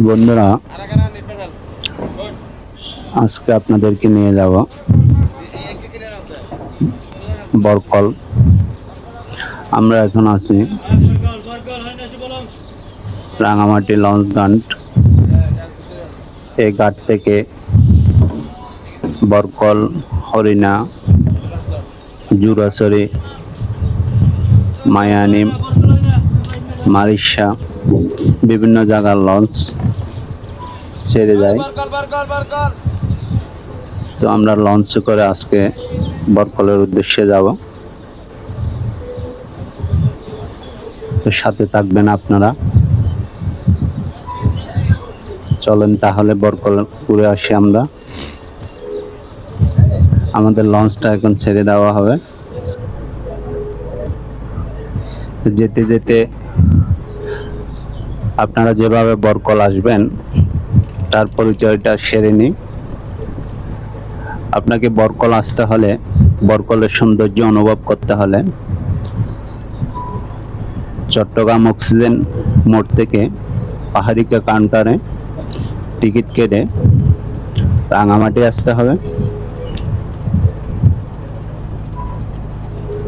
বন্ধুরা, আজকে আপনাদেরকে নিয়ে যাব বরকল। আমরা এখন আছি রাঙামাটি লঞ্চ ঘাট। এই ঘাট থেকে বরকল, হরিণা, জুরাছড়ি, মায়ানি, মারিশা বিভিন্ন জায়গার লঞ্চ ছেড়ে যায়। তো আমরা লঞ্চে করে আজকে বরকলের উদ্দেশ্যে যাব। তো সাথে থাকবেন আপনারা। চলেন তাহলে বরকল ঘুরে আসি আমরা। আমাদের লঞ্চটা এখন ছেড়ে দেওয়া হবে। যেতে যেতে আপনারা যেভাবে বরকল আসবেন তার পরিচয়টা সেরে নিই। আপনাকে বরকল আসতে হলে, বরকলের সৌন্দর্য অনুভব করতে হলে চট্টগ্রাম অক্সিজেন মোড় থেকে পাহাড়িকা কাউন্টারে টিকিট কেটে রাঙামাটি আসতে হবে।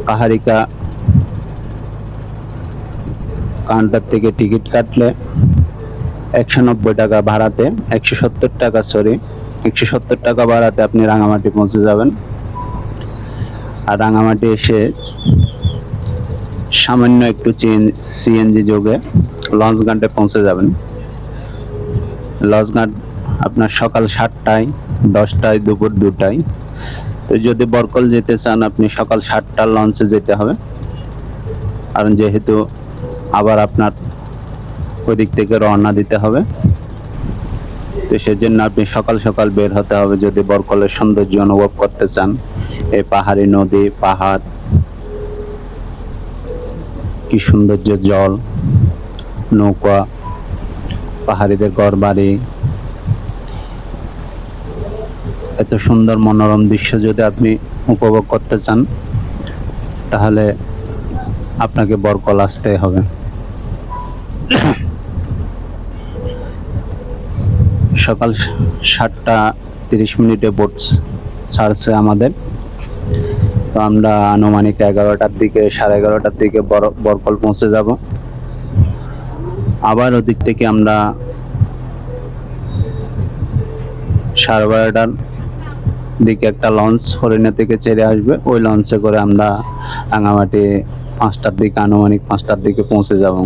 পাহাড়িকা কাউন্টার থেকে টিকিট কাটলে 190 টাকা ভাড়াতে, 170 টাকা 170 টাকা ভাড়াতে আপনি রাঙামাটি পৌঁছে যাবেন। আর রাঙামাটি এসে সামান্য একটু সিএনজি যোগে লঞ্চ ঘাটে পৌঁছে যাবেন। লঞ্চ ঘাট আপনার সকাল 7টায়, 10টায়, দুপুর 2টায়। তো যদি বরকল যেতে চান আপনি সকাল 7টার লঞ্চে যেতে হবে, কারণ যেহেতু আবার আপনার ওই দিক থেকে রওনা দিতে হবে। তো সেজন্য আপনি সকাল সকাল বের হতে হবে যদি বরকলের সৌন্দর্য অনুভব করতে চান। এই পাহাড়ি নদী, পাহাড়, কি সৌন্দর্য, জল, নৌকা, পাহাড়িদের ঘর বাড়ি, এত সুন্দর মনোরম দৃশ্য যদি আপনি উপভোগ করতে চান তাহলে আপনাকে বরকল আসতে হবে। সকাল 7টা 30 বোট ছাড়ছে আমাদের। তো আমরা আনুমানিক 11টার দিকে, 11:30টার দিকে বরকল পৌঁছে যাব। আবার ওদিক থেকে আমরা 12:30টার দিকে একটা লঞ্চ হরিণা থেকে ছেড়ে আসবে। ওই লঞ্চে করে আমরা রাঙামাটি 5টার দিকে, আনুমানিক 5টার দিকে পৌঁছে যাব।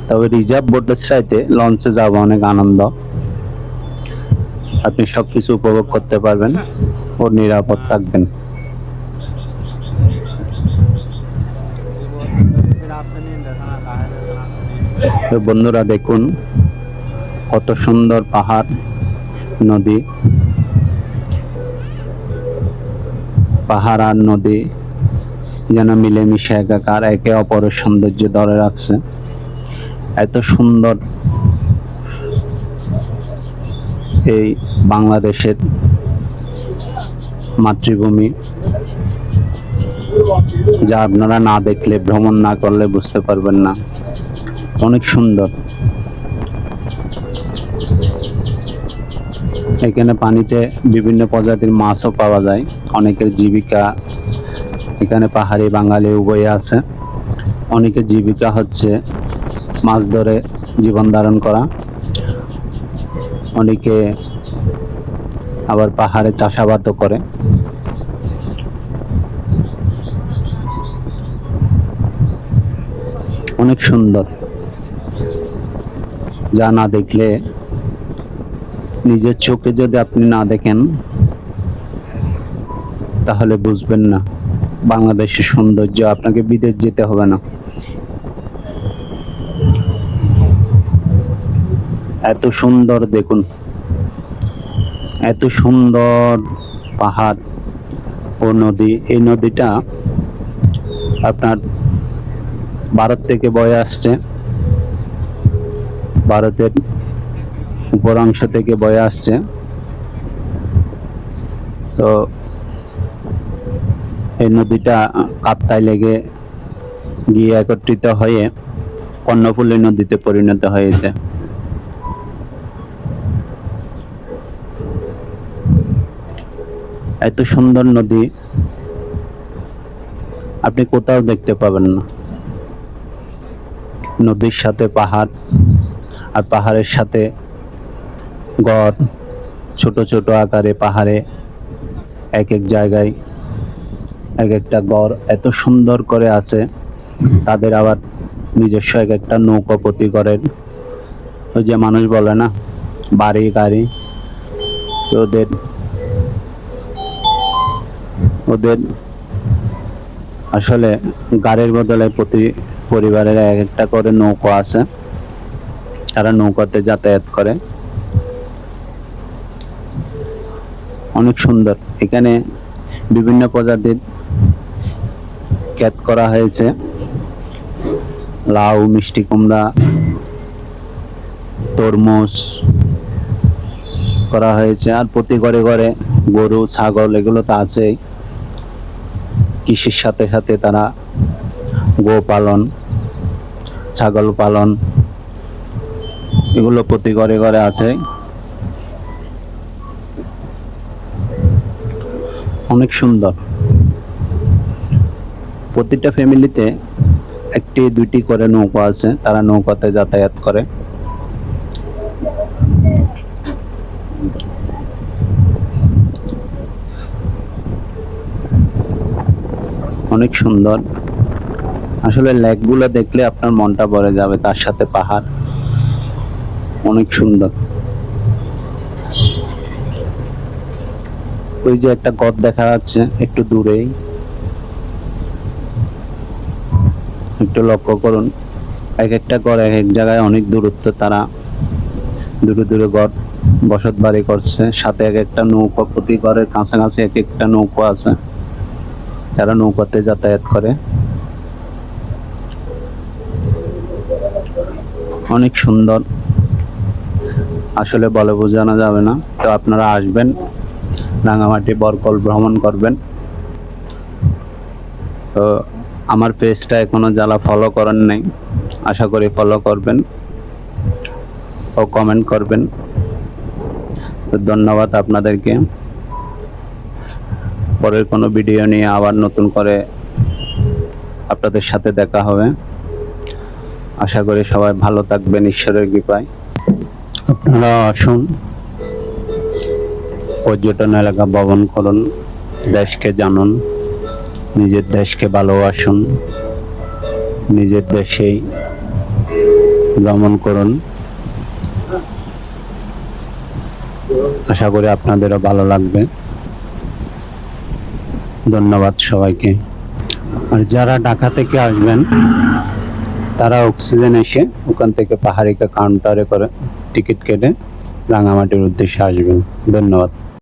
তবে রিজার্ভ বোটের চাইতে লঞ্চে যাব অনেক আনন্দ। আপনি সবকিছু উপভোগ করতে পারবেন ও নিরাপদ থাকবেন। তো বন্ধুরা দেখুন কত সুন্দর পাহাড়, নদী, পাহাড় আর নদী যেন মিলেমিশে একাকার, একে অপরের সৌন্দর্য ধরে রাখছে। এত সুন্দর এই বাংলাদেশের মাতৃভূমি, যা আপনারা না দেখলে, ভ্রমণ না করলে বুঝতে পারবেন না। অনেক সুন্দর। এখানে পানিতে বিভিন্ন প্রজাতির মাছও পাওয়া যায়। অনেকের জীবিকা এখানে, পাহাড়ি বাঙালি উভয়ে আছে। অনেকের জীবিকা হচ্ছে মাছ ধরে জীবন ধারণ করা। অনেকে আবার পাহাড়ে চাষাবাদও করে। অনেক সুন্দর, যা না দেখলে, নিজের চোখে যদি আপনি না দেখেন তাহলে বুঝবেন না বাংলাদেশের সৌন্দর্য। আপনাকে বিদেশ যেতে হবে না। এত সুন্দর দেখুন, এত সুন্দর পাহাড় ও নদী। এই নদীটা আপনার ভারত থেকে বয়ে আসছে, ভারতের উপর অংশ থেকে বয়ে আসছে। তো এই নদীটা কাপ্তাই লেগে গিয়ে একত্রিত হয়ে কর্ণফুলী নদীতে পরিণত হয়েছে। এত সুন্দর নদী আপনি কোথাও দেখতে পাবেন না। নদীর সাথে পাহাড়, আর পাহাড়ের সাথে গড়, ছোট ছোট আকারে পাহাড়ে এক এক জায়গায় এক একটা গড় এত সুন্দর করে আছে। তাদের আবার নিজস্ব এক একটা নৌকাপতি করেন। ওই যে মানুষ বলে না বাড়ি গাড়ি, ওদের ওদের আসলে গাড়ির বদলে প্রতি পরিবারের এক একটা করে নৌকা আছে, তারা নৌকাতে যাতায়াত করে। অনেক সুন্দর। এখানে বিভিন্ন প্রজাতির ক্ষেত করা হয়েছে, লাউ, মিষ্টি কুমড়া, তরমুজ করা হয়েছে। আর প্রতি ঘরে ঘরে গরু ছাগল এগুলো তো আছেই। কৃষির সাথে সাথে তারা গো পালন, ছাগল পালন এগুলো প্রতি ঘরে ঘরে আছে। অনেক সুন্দর। প্রতিটা ফ্যামিলিতে একটি দুইটি করে নৌকা আছে, তারা নৌকাতে যাতায়াত করে। অনেক সুন্দর। আসলে লেকগুলো দেখলে আপনার মনটা ভরে যাবে, তার সাথে পাহাড় অনেক সুন্দর। ওই যে একটা গড় দেখা যাচ্ছে একটু দূরেই, একটু লক্ষ্য করুন। এক একটা গড় এক এক জায়গায় অনেক দূরত্ব, তারা দূরে দূরে গড় বসত বাড়ি করছে। সাথে এক একটা নৌকা, প্রতি ঘরের কাছাকাছি এক একটা নৌকা আছে, তারা নৌকাতে যাতায়াত করে। অনেক সুন্দর, আসলে বলে বোঝানো যাবে না। তো আপনারা আসবেন, রাঙামাটি বরকল ভ্রমণ করবেন। তো আমার পেজটা এখনো যারা ফলো করেন নাই, আশা করি ফলো করবেন ও কমেন্ট করবেন। তো ধন্যবাদ আপনাদেরকে। পরের কোনো ভিডিও নিয়ে আবার নতুন করে আপনাদের সাথে দেখা হবে। আশা করি সবাই ভালো থাকবেন ঈশ্বরের কৃপায়। আপনারা আসুন, পর্যটন এলাকা ভ্রমণ করুন, দেশকে জানুন, নিজের দেশকে ভালোবাসুন, নিজের দেশেই ভ্রমণ করুন। আশা করি আপনাদেরও ভালো লাগবে। ধন্যবাদ সবাইকে। আর যারা ঢাকা থেকে আসবেন, তারা অক্সিজেন এসে ওখান থেকে পাহাড়িকা কাউন্টারে করে টিকিট কেটে রাঙামাটির উদ্দেশ্যে আসবেন। ধন্যবাদ।